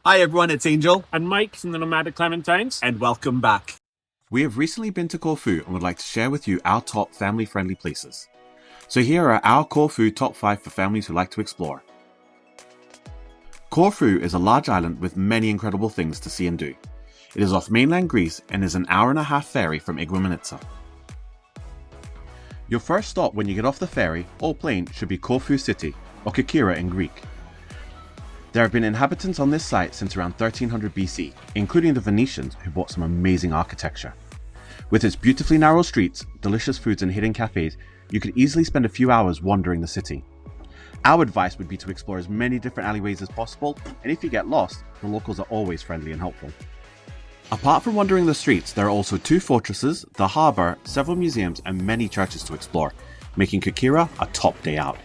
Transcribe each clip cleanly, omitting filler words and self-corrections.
Hi everyone, it's Angel. And Mike from the Nomadic Clementines. And welcome back. We have recently been to Corfu and would like to share with you our top family-friendly places. So here are our Corfu top 5 for families who like to explore. Corfu is a large island with many incredible things to see and do. It is off mainland Greece and is an hour-and-a-half ferry from Igoumenitsa. Your first stop when you get off the ferry or plane should be Corfu City, or Kikira in Greek. There have been inhabitants on this site since around 1300 BC, including the Venetians who brought some amazing architecture. With its beautifully narrow streets, delicious foods and hidden cafes, you could easily spend a few hours wandering the city. Our advice would be to explore as many different alleyways as possible, and if you get lost, the locals are always friendly and helpful. Apart from wandering the streets, there are also 2 fortresses, the harbour, several museums and many churches to explore, making Kikira a top day out.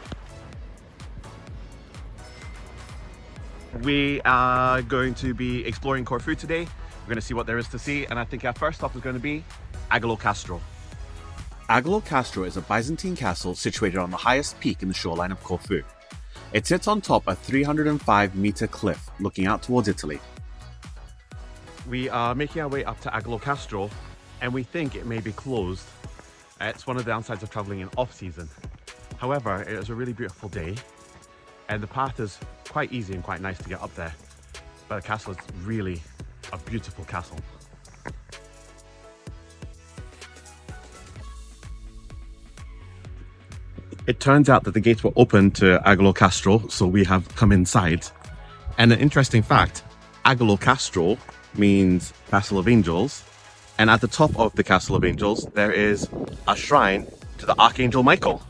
We are going to be exploring Corfu today. We're going to see what there is to see, and I think our first stop is going to be Agolo Castro. Agolo Castro is a Byzantine castle situated on the highest peak in the shoreline of Corfu. It sits on top a 305-metre cliff looking out towards Italy. We are making our way up to Agolo Castro, and we think it may be closed. It's one of the downsides of travelling in off-season. However, it is a really beautiful day, and the path is quite easy and quite nice to get up there. But the castle is really a beautiful castle. It turns out that the gates were open to Agolo Castro, so we have come inside. And an interesting fact, Agolo Castro means Castle of Angels, and at the top of the Castle of Angels there is a shrine to the Archangel Michael.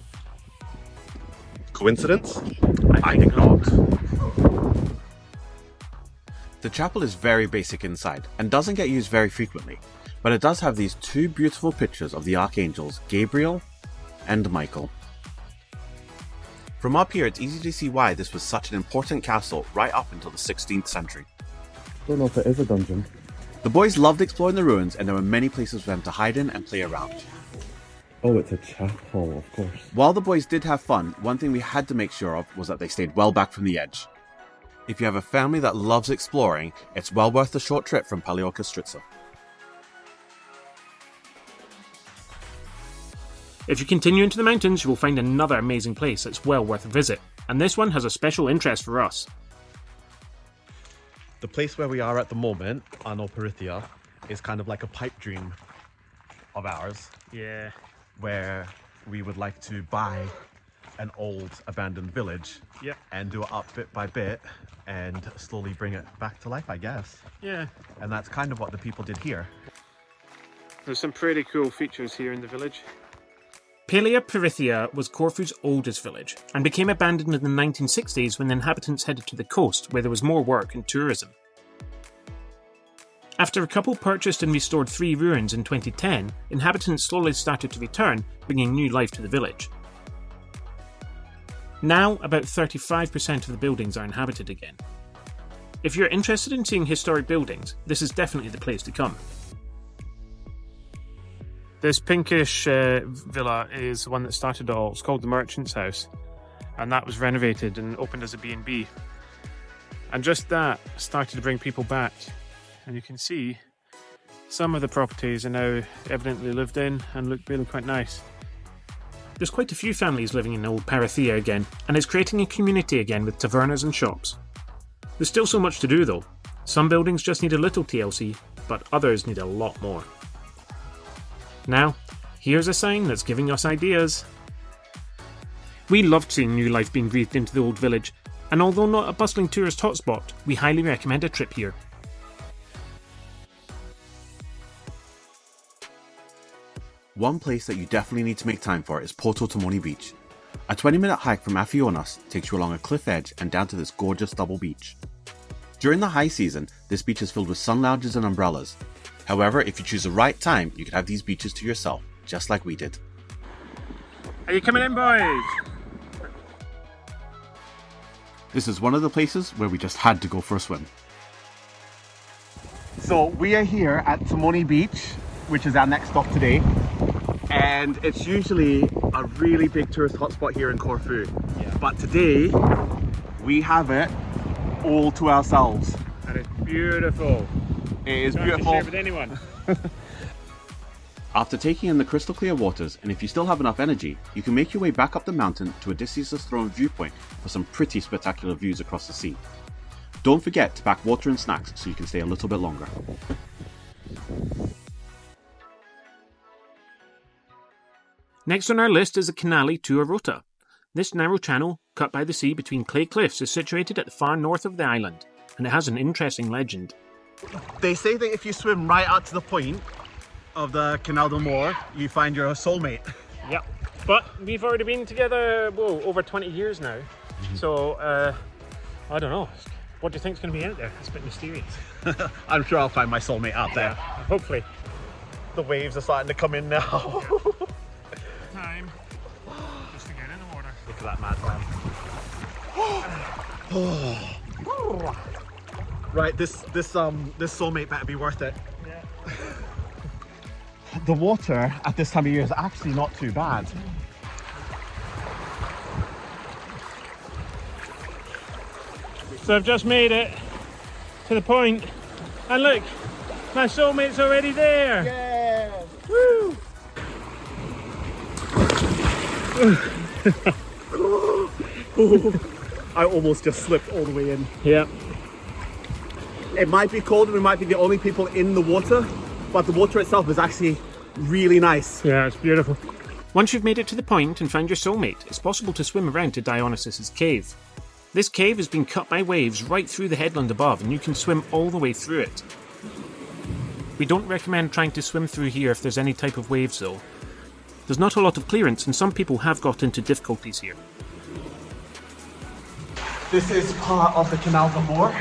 Coincidence? I think not. The chapel is very basic inside and doesn't get used very frequently, but it does have these 2 beautiful pictures of the archangels Gabriel and Michael. From up here it's easy to see why this was such an important castle right up until the 16th century. Don't know if it is a dungeon. The boys loved exploring the ruins and there were many places for them to hide in and play around. Oh, it's a chapel, of course. While the boys did have fun, one thing we had to make sure of was that they stayed well back from the edge. If you have a family that loves exploring, it's well worth the short trip from Paleokastritsa. If you continue into the mountains, you will find another amazing place that's well worth a visit, and this one has a special interest for us. The place where we are at the moment, Anoparithia, is kind of like a pipe dream of ours. Yeah. Where we would like to buy an old abandoned village, and do it up bit by bit and slowly bring it back to life, I guess. Yeah. And that's kind of what the people did here. There's some pretty cool features here in the village. Paleopyrithia was Corfu's oldest village and became abandoned in the 1960s when the inhabitants headed to the coast where there was more work and tourism. After a couple purchased and restored 3 ruins in 2010, inhabitants slowly started to return, bringing new life to the village. Now, about 35% of the buildings are inhabited again. If you're interested in seeing historic buildings, this is definitely the place to come. This pinkish villa is the one that started it all. It's called the Merchant's House, and that was renovated and opened as a B&B. And just that started to bring people back. And you can see some of the properties are now evidently lived in and look really quite nice. There's quite a few families living in old Parathea again, and it's creating a community again with tavernas and shops. There's still so much to do though. Some buildings just need a little TLC, but others need a lot more. Now, here's a sign that's giving us ideas. We loved seeing new life being breathed into the old village, and although not a bustling tourist hotspot, we highly recommend a trip here. One place that you definitely need to make time for is Porto Tomoni Beach. A 20-minute hike from Afionas takes you along a cliff edge and down to this gorgeous double beach. During the high season, this beach is filled with sun lounges and umbrellas. However, if you choose the right time, you can have these beaches to yourself, just like we did. Are you coming in, boys? This is one of the places where we just had to go for a swim. So we are here at Tomoni Beach, which is our next stop today. And it's usually a really big tourist hotspot here in Corfu. But today, we have it all to ourselves. And beautiful. It is Don't have to beautiful. share with anyone. After taking in the crystal clear waters, and if you still have enough energy, you can make your way back up the mountain to Odysseus' throne viewpoint for some pretty spectacular views across the sea. Don't forget to pack water and snacks so you can stay a little bit longer. Next on our list is the Canale to Arota. This narrow channel, cut by the sea between clay cliffs, is situated at the far north of the island, and it has an interesting legend. They say that if you swim right up to the point of the Canal del Mor, you find your soulmate. Yep. But we've already been together, whoa, over 20 years now. So, I don't know. What do you think is going to be out there? It's a bit mysterious. I'm sure I'll find my soulmate out there. Hopefully. The waves are starting to come in now. Time. Just to get in the water. Look at that madman. Right, this soulmate better be worth it. Yeah. The water at this time of year is actually not too bad. So I've just made it to the point, and look, my soulmate's already there. Yeah! Woo! I almost just slipped all the way in. Yeah. It might be cold and we might be the only people in the water, but the water itself is actually really nice. Yeah, it's beautiful. Once you've made it to the point and found your soulmate, it's possible to swim around to Dionysus' cave. This cave has been cut by waves right through the headland above, and you can swim all the way through it. We don't recommend trying to swim through here if there's any type of waves though. There's not a lot of clearance, and some people have got into difficulties here. This is part of the Canal del Mor,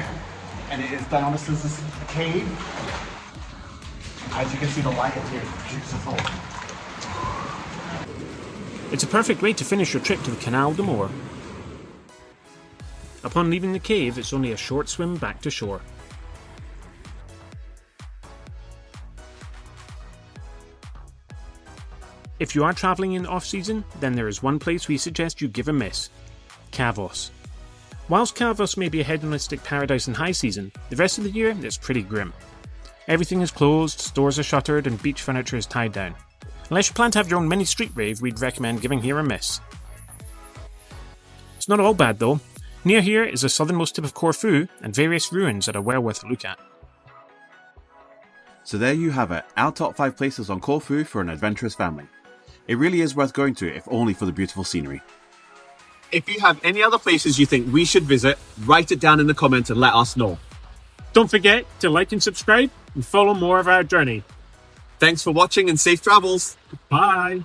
and it is Dionysus' cave. As you can see, the light in here is beautiful. It's a perfect way to finish your trip to the Canal de Mor. Upon leaving the cave, it's only a short swim back to shore. If you are travelling in off-season, then there is one place we suggest you give a miss: Kavos. Whilst Kavos may be a hedonistic paradise in high season, the rest of the year it's pretty grim. Everything is closed, stores are shuttered, and beach furniture is tied down. Unless you plan to have your own mini street rave, we'd recommend giving here a miss. It's not all bad though. Near here is the southernmost tip of Corfu and various ruins that are well worth a look at. So there you have it, our top 5 places on Corfu for an adventurous family. It really is worth going to if only for the beautiful scenery. If you have any other places you think we should visit, write it down in the comments and let us know. Don't forget to like and subscribe and follow more of our journey. Thanks for watching and safe travels. Bye!